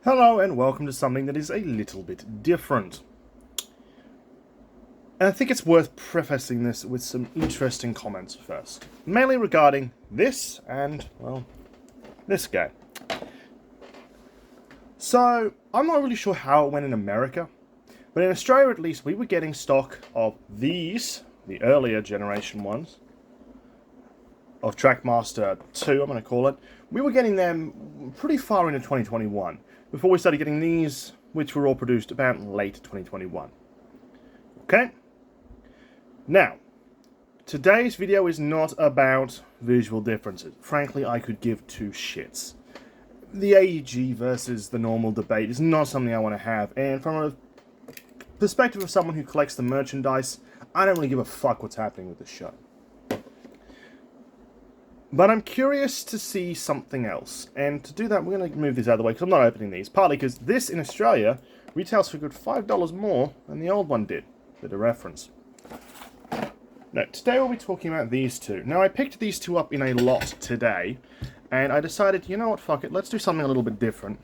Hello and welcome to something that is a little bit different. And I think it's worth prefacing this with some interesting comments first. Mainly regarding this and, well, this guy. So, I'm not really sure how it went in America, but in Australia at least we were getting stock of these, the earlier generation ones, of Trackmaster 2, I'm going to call it. We were getting them pretty far into 2021. Before we started getting these, which were all produced about late 2021. Okay? Now, today's video is not about visual differences. Frankly, I could give two shits. The AEG versus the normal debate is not something I want to have, and from a perspective of someone who collects the merchandise, I don't really give a fuck what's happening with the show. But I'm curious to see something else, and to do that we're going to move these out of the way because I'm not opening these, partly because this in Australia retails for a good $5 more than the old one did. Bit of reference. Now, today we'll be talking about these two. Now, I picked these two up in a lot today, and I decided, you know what, fuck it, let's do something a little bit different.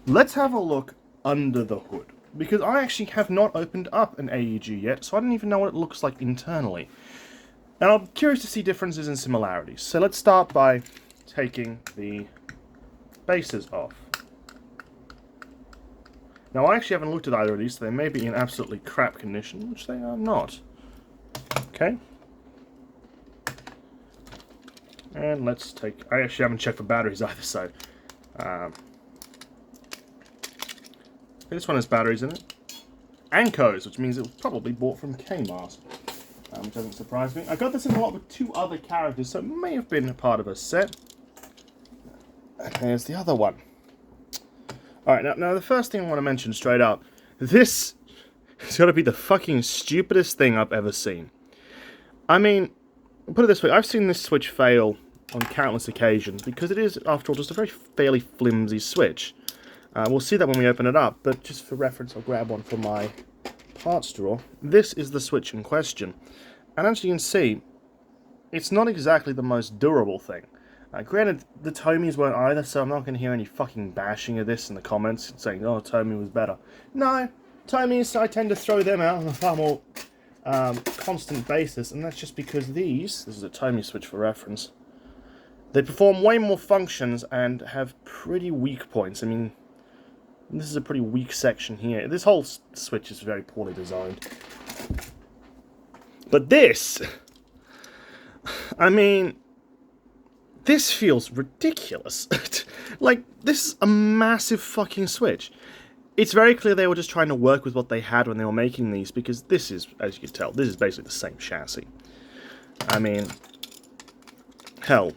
Let's have a look under the hood, because I actually have not opened up an AEG yet, so I don't even know what it looks like internally. And I'm curious to see differences and similarities. So let's start by taking the bases off. Now I actually haven't looked at either of these, so they may be in absolutely crap condition, which they are not. Okay. And let's take... I actually haven't checked for batteries either, so... this one has batteries in it. Ankos, which means it was probably bought from Kmart. Which doesn't surprise me. I got this in a lot with two other characters, so it may have been a part of a set. And there's the other one. Alright, now the first thing I want to mention straight up. This has got to be the fucking stupidest thing I've ever seen. I mean, put it this way, I've seen this Switch fail on countless occasions, because it is, after all, just a very fairly flimsy Switch. We'll see that when we open it up, but just for reference, I'll grab one from my parts drawer. This is the Switch in question. And as you can see, it's not exactly the most durable thing. Granted, the Tomies weren't either, so I'm not going to hear any fucking bashing of this in the comments, saying, oh, Tomie was better. No, Tomies, I tend to throw them out on a far more constant basis, and that's just because this is a Tomie Switch for reference, they perform way more functions and have pretty weak points. I mean, this is a pretty weak section here. This whole Switch is very poorly designed. But this... I mean... this feels ridiculous. Like, this is a massive fucking Switch. It's very clear they were just trying to work with what they had when they were making these, because this is, as you can tell, this is basically the same chassis. I mean... hell.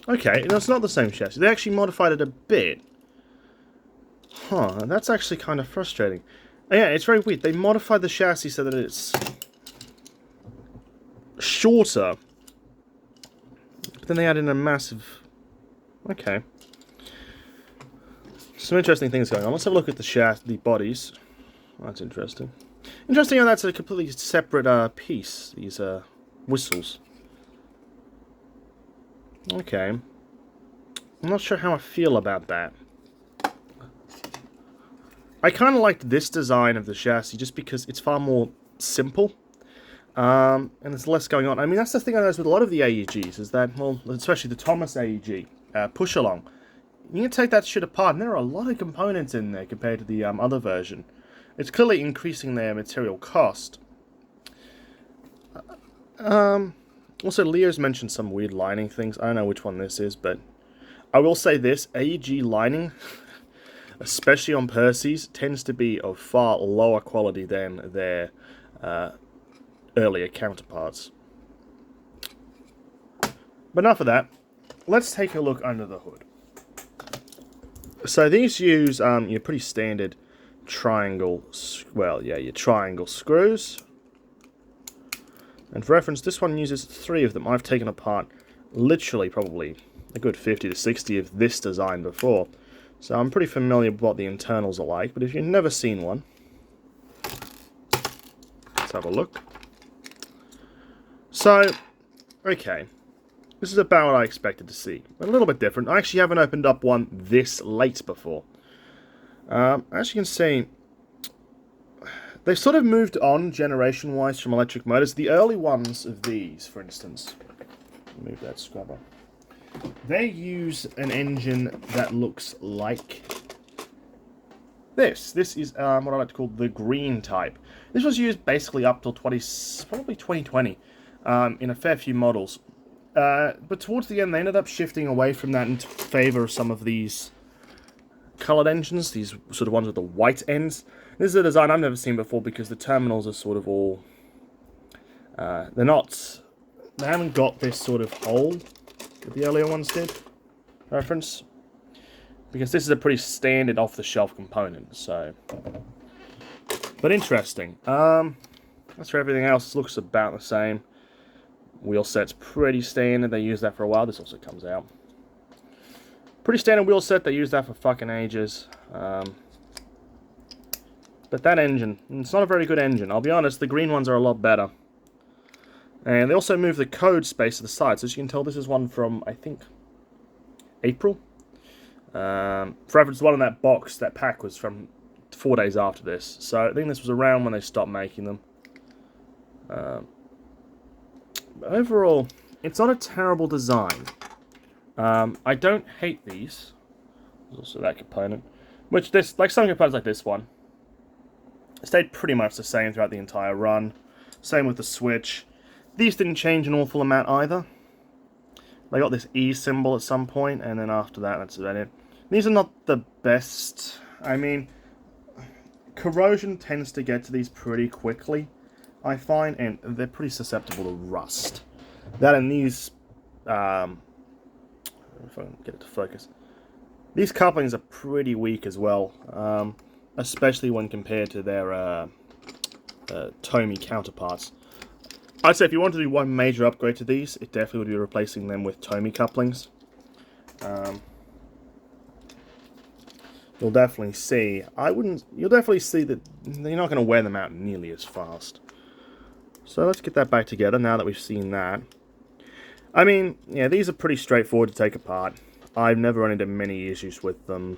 Okay, no, it's not the same chassis. They actually modified it a bit. Huh, that's actually kind of frustrating. Yeah, it's very weird. They modified the chassis so that it's shorter. But then they added in a massive... okay. Some interesting things going on. Let's have a look at the bodies. Oh, that's interesting. Interesting how that's a completely separate piece, these whistles. Okay. I'm not sure how I feel about that. I kind of liked this design of the chassis just because it's far more simple. And there's less going on. I mean, that's the thing I noticed with a lot of the AEGs, is that, well, especially the Thomas AEG, push-along. You can take that shit apart, and there are a lot of components in there compared to the other version. It's clearly increasing their material cost. Also, Leo's mentioned some weird lining things. I don't know which one this is, but I will say this, AEG lining, especially on Percy's, tends to be of far lower quality than their earlier counterparts. But enough of that. Let's take a look under the hood. So these use your pretty standard triangle, well, yeah, your triangle screws. And for reference, this one uses 3 of them. I've taken apart literally probably a good 50 to 60 of this design before. So I'm pretty familiar with what the internals are like, but if you've never seen one, let's have a look. So, okay. This is about what I expected to see. A little bit different. I actually haven't opened up one this late before. As you can see, they've sort of moved on generation-wise from electric motors. The early ones of these, for instance, move that scrubber, they use an engine that looks like this. This is what I like to call the green type. This was used basically up till probably 2020 in a fair few models. But towards the end, they ended up shifting away from that in favor of some of these colored engines, these sort of ones with the white ends. This is a design I've never seen before because the terminals are sort of all... they haven't got this sort of hole that the earlier ones did. Reference. Because this is a pretty standard off-the-shelf component, so... But interesting. As for everything else, it looks about the same. Wheel set's pretty standard. They use that for a while. This also comes out. Pretty standard wheel set. They use that for fucking ages. But that engine, it's not a very good engine. I'll be honest, the green ones are a lot better. And they also move the code space to the side. So as you can tell, this is one from, I think, April. For reference, the one in that box, that pack was from 4 days after this. So I think this was around when they stopped making them. But overall, it's not a terrible design. I don't hate these. There's also that component. Which, like some components like this one, stayed pretty much the same throughout the entire run. Same with the switch. These didn't change an awful amount either. They got this E symbol at some point, and then after that, that's about it. These are not the best. I mean, corrosion tends to get to these pretty quickly, I find, and they're pretty susceptible to rust. That and these, if I can get it to focus, these couplings are pretty weak as well, especially when compared to their Tomy counterparts. I'd say if you want to do one major upgrade to these, it definitely would be replacing them with Tomy couplings. You'll definitely see. You'll definitely see that you're not going to wear them out nearly as fast. So let's get that back together now that we've seen that. I mean, yeah, these are pretty straightforward to take apart. I've never run into many issues with them.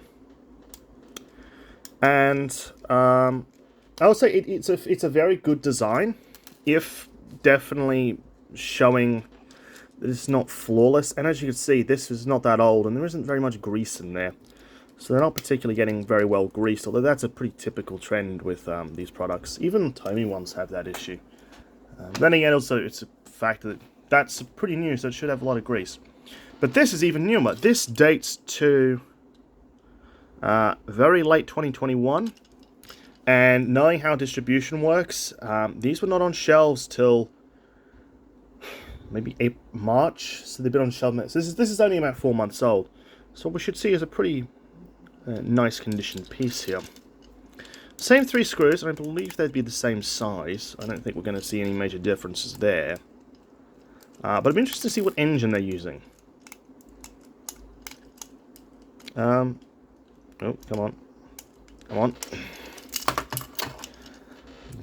And I would say it's a very good design, if definitely showing that it's not flawless. And as you can see, this is not that old, and there isn't very much grease in there. So they're not particularly getting very well greased, although that's a pretty typical trend with these products. Even Tomy ones have that issue. Then again, also, it's a fact that that's pretty new, so it should have a lot of grease. But this is even newer. This dates to very late 2021. And knowing how distribution works, these were not on shelves till maybe March. So they've been on shelves. So this is only about 4 months old. So what we should see is a pretty nice condition piece here. Same 3 screws, and I believe they'd be the same size. I don't think we're going to see any major differences there. But I'm interested to see what engine they're using. Oh, come on. Come on.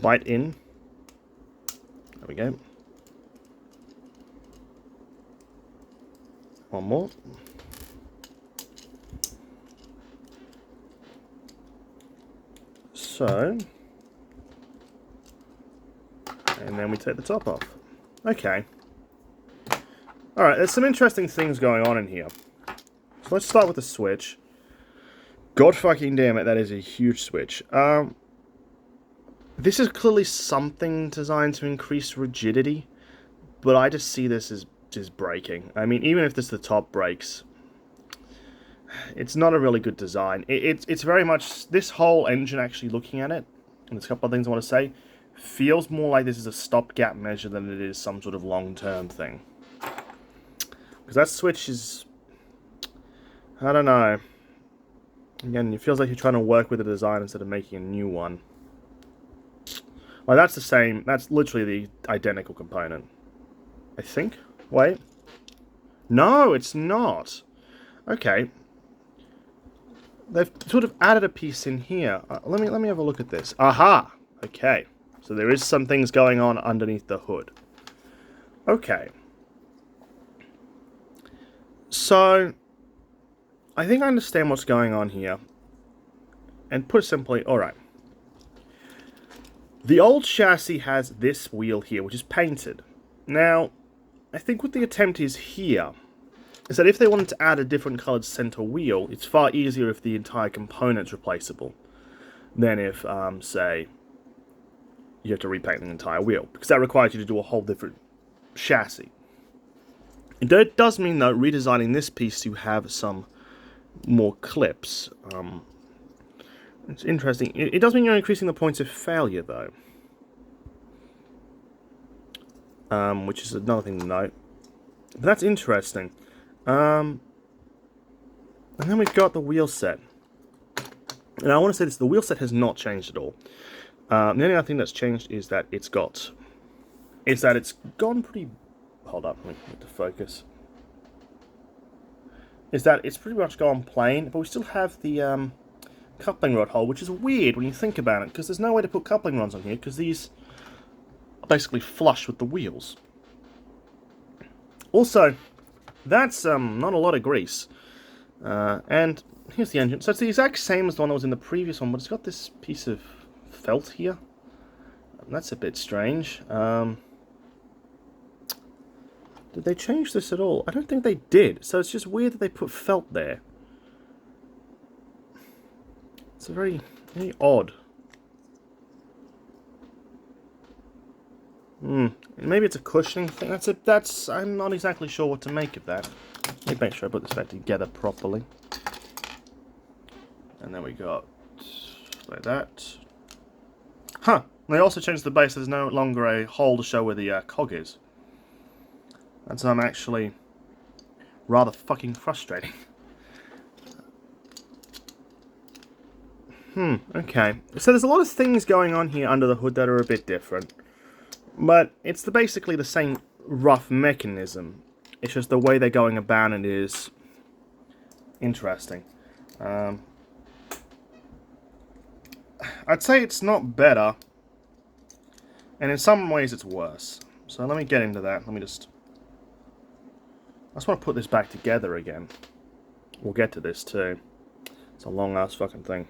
Bite in. There we go. One more. So, and then we take the top off. Okay. Alright, there's some interesting things going on in here. So let's start with the switch. God fucking damn it, that is a huge switch. This is clearly something designed to increase rigidity, but I just see this as just breaking. I mean, even if the top breaks, it's not a really good design. It's very much, this whole engine, actually looking at it, and there's a couple of things I want to say, feels more like this is a stopgap measure than it is some sort of long-term thing. Because that switch is, I don't know. Again, it feels like you're trying to work with a design instead of making a new one. Like, that's the same, that's literally the identical component. I think? Wait. No, it's not. Okay. They've sort of added a piece in here. Let me have a look at this. Aha! Okay. So there is some things going on underneath the hood. Okay. So, I think I understand what's going on here. And put it simply, alright. The old chassis has this wheel here, which is painted. Now, I think what the attempt is here is that if they wanted to add a different coloured centre wheel, it's far easier if the entire component's replaceable than if, say, you have to repaint the entire wheel, because that requires you to do a whole different chassis. It does mean, though, redesigning this piece to have some more clips. It's interesting. It does mean you're increasing the points of failure, though. Which is another thing to note. But that's interesting. And then we've got the wheel set. And I want to say this, the wheel set has not changed at all. The only other thing that's changed is that it's gone pretty... Hold up, let me get to focus. Is that it's pretty much gone plain, but we still have the coupling rod hole, which is weird when you think about it, because there's no way to put coupling rods on here, because these are basically flush with the wheels. Also, that's not a lot of grease. And here's the engine. So it's the exact same as the one that was in the previous one, but it's got this piece of felt here. That's a bit strange. Did they change this at all? I don't think they did. So it's just weird that they put felt there. It's a very odd. Maybe it's a cushioning thing. I'm not exactly sure what to make of that. Let me make sure I put this back together properly. And then we got like that. Huh. They also changed the base. There's no longer a hole to show where the cog is. That's actually rather fucking frustrating. Okay. So there's a lot of things going on here under the hood that are a bit different. But it's basically the same rough mechanism. It's just the way they're going about it is interesting. I'd say it's not better. And in some ways it's worse. So let me get into that. I just want to put this back together again. We'll get to this too. It's a long ass fucking thing.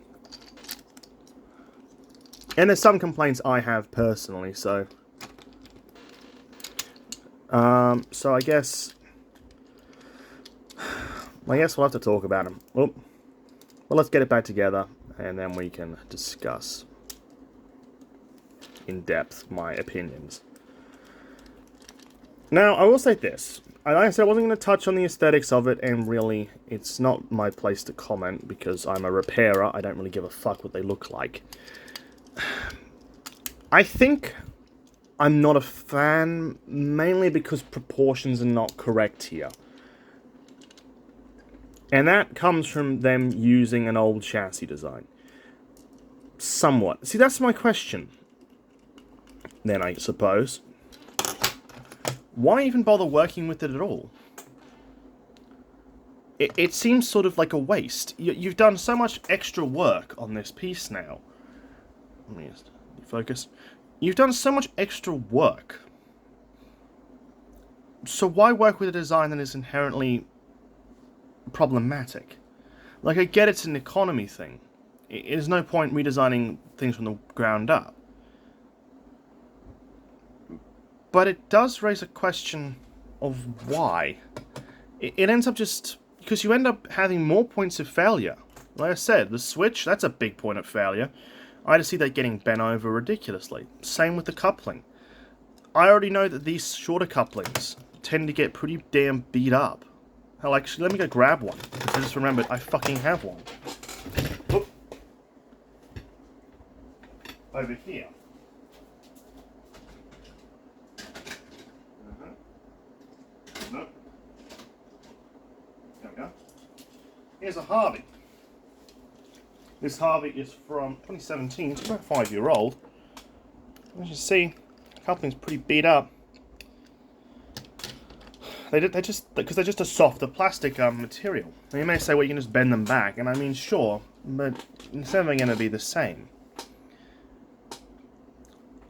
And there's some complaints I have personally, so... so I guess we'll have to talk about them. Well, let's get it back together, and then we can discuss in depth my opinions. Now, I will say this. Like I said, I wasn't going to touch on the aesthetics of it, and really, it's not my place to comment, because I'm a repairer. I don't really give a fuck what they look like. I think I'm not a fan, mainly because proportions are not correct here. And that comes from them using an old chassis design. Somewhat. See, that's my question. Then, I suppose. Why even bother working with it at all? It seems sort of like a waste. You've done so much extra work on this piece now. Let me just focus. You've done so much extra work. So why work with a design that is inherently problematic? Like, I get it's an economy thing. There's no point redesigning things from the ground up. But it does raise a question of why. It ends up just... because you end up having more points of failure. Like I said, the switch, that's a big point of failure. I just see that getting bent over ridiculously. Same with the coupling. I already know that these shorter couplings tend to get pretty damn beat up. Hell, actually, let me go grab one. Because I just remembered I fucking have one. Whoop. Over here. Nope. There we go. Here's a Harvey. This Harvey is from 2017, it's about 5-year-old. As you see, the coupling's pretty beat up. They're just a softer plastic material. Now you may say, well, you can just bend them back, and I mean, sure, but it's never going to be the same.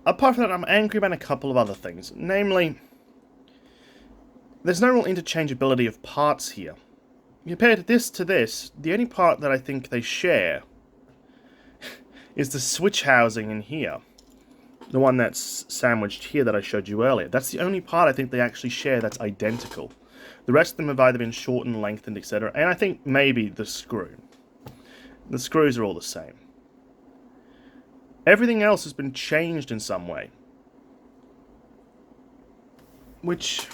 Apart from that, I'm angry about a couple of other things. Namely, there's no real interchangeability of parts here. Compared this to this, the only part that I think they share is the switch housing in here. The one that's sandwiched here that I showed you earlier. That's the only part I think they actually share that's identical. The rest of them have either been shortened, lengthened, etc. And I think maybe the screw. The screws are all the same. Everything else has been changed in some way. Which,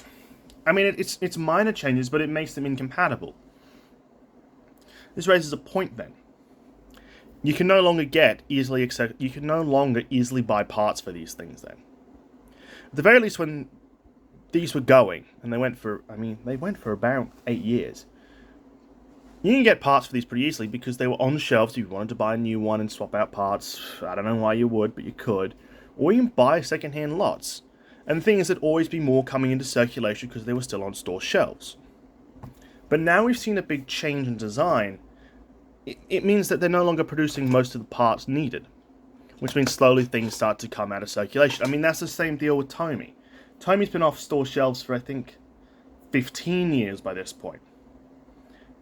I mean, it's minor changes, but it makes them incompatible. This raises a point then. You can no longer easily buy parts for these things then. At the very least, when these were going, and they went for about 8 years, you can get parts for these pretty easily because they were on shelves if you wanted to buy a new one and swap out parts. I don't know why you would, but you could. Or you can buy second-hand lots. And the thing is, there'd always be more coming into circulation because they were still on store shelves. But now we've seen a big change in design. It means that they're no longer producing most of the parts needed, which means slowly things start to come out of circulation. I mean, that's the same deal with Tomy. Tomy's been off store shelves for, I think, 15 years by this point.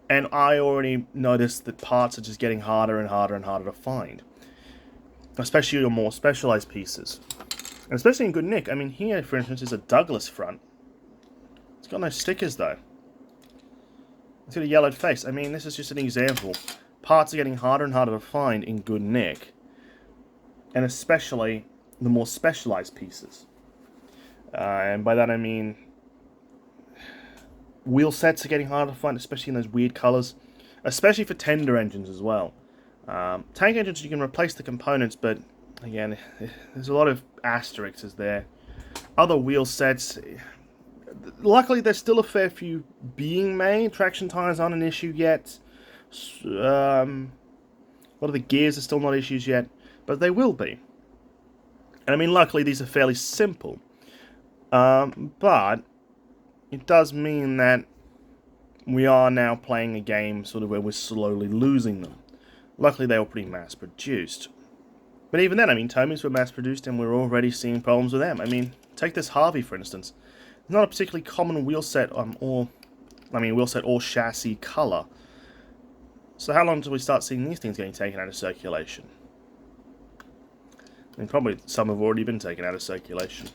And I already noticed that parts are just getting harder and harder and harder to find. Especially your more specialized pieces. And especially in good nick. I mean, here, for instance, is a Douglas front. It's got no stickers, though. It's got a yellowed face. I mean, this is just an example. Parts are getting harder and harder to find in good nick. And especially the more specialized pieces. And by that I mean wheel sets are getting harder to find, especially in those weird colors. Especially for tender engines as well. Tank engines, you can replace the components, but again, there's a lot of asterisks there. Other wheel sets, luckily there's still a fair few being made. Traction tires aren't an issue yet. A lot of the gears are still not issues yet, but they will be. And I mean, luckily these are fairly simple. But it does mean that we are now playing a game sort of where we're slowly losing them. Luckily they were pretty mass-produced. But even then, I mean, Tomys were mass-produced and we're already seeing problems with them. I mean, take this Harvey, for instance. It's not a particularly common wheelset wheelset or chassis color. So how long until we start seeing these things getting taken out of circulation? I mean, probably some have already been taken out of circulation.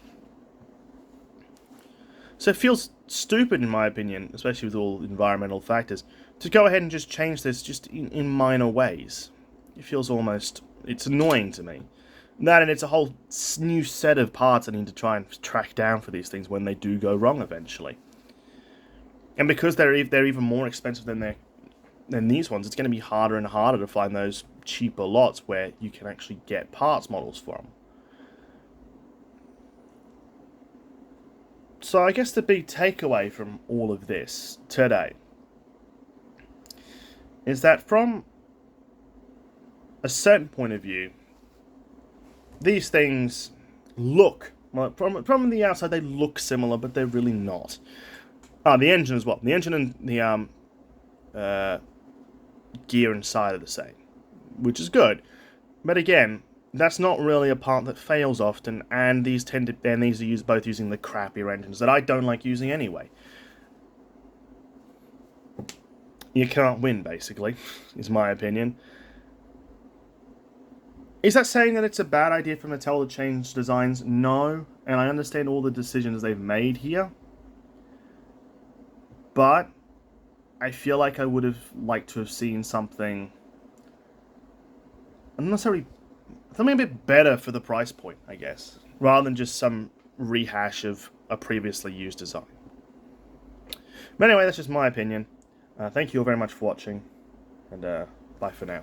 So it feels stupid, in my opinion, especially with all environmental factors, to go ahead and just change this just in minor ways. It feels almost... it's annoying to me. That and it's a whole new set of parts I need to try and track down for these things when they do go wrong eventually. And because they're even more expensive than these ones, it's going to be harder and harder to find those cheaper lots where you can actually get parts models from. So I guess the big takeaway from all of this today is that from a certain point of view, these things look, well, from the outside they look similar, but they're really not. The engine as well. The engine and the gear inside are the same, which is good. But again, that's not really a part that fails often, and these are both using the crappier engines that I don't like using anyway. You can't win, basically, is my opinion. Is that saying that it's a bad idea for Mattel to change designs? No, and I understand all the decisions they've made here. But I feel like I would have liked to have seen something... not necessarily... something a bit better for the price point, I guess. Rather than just some rehash of a previously used design. But anyway, that's just my opinion. Thank you all very much for watching. And bye for now.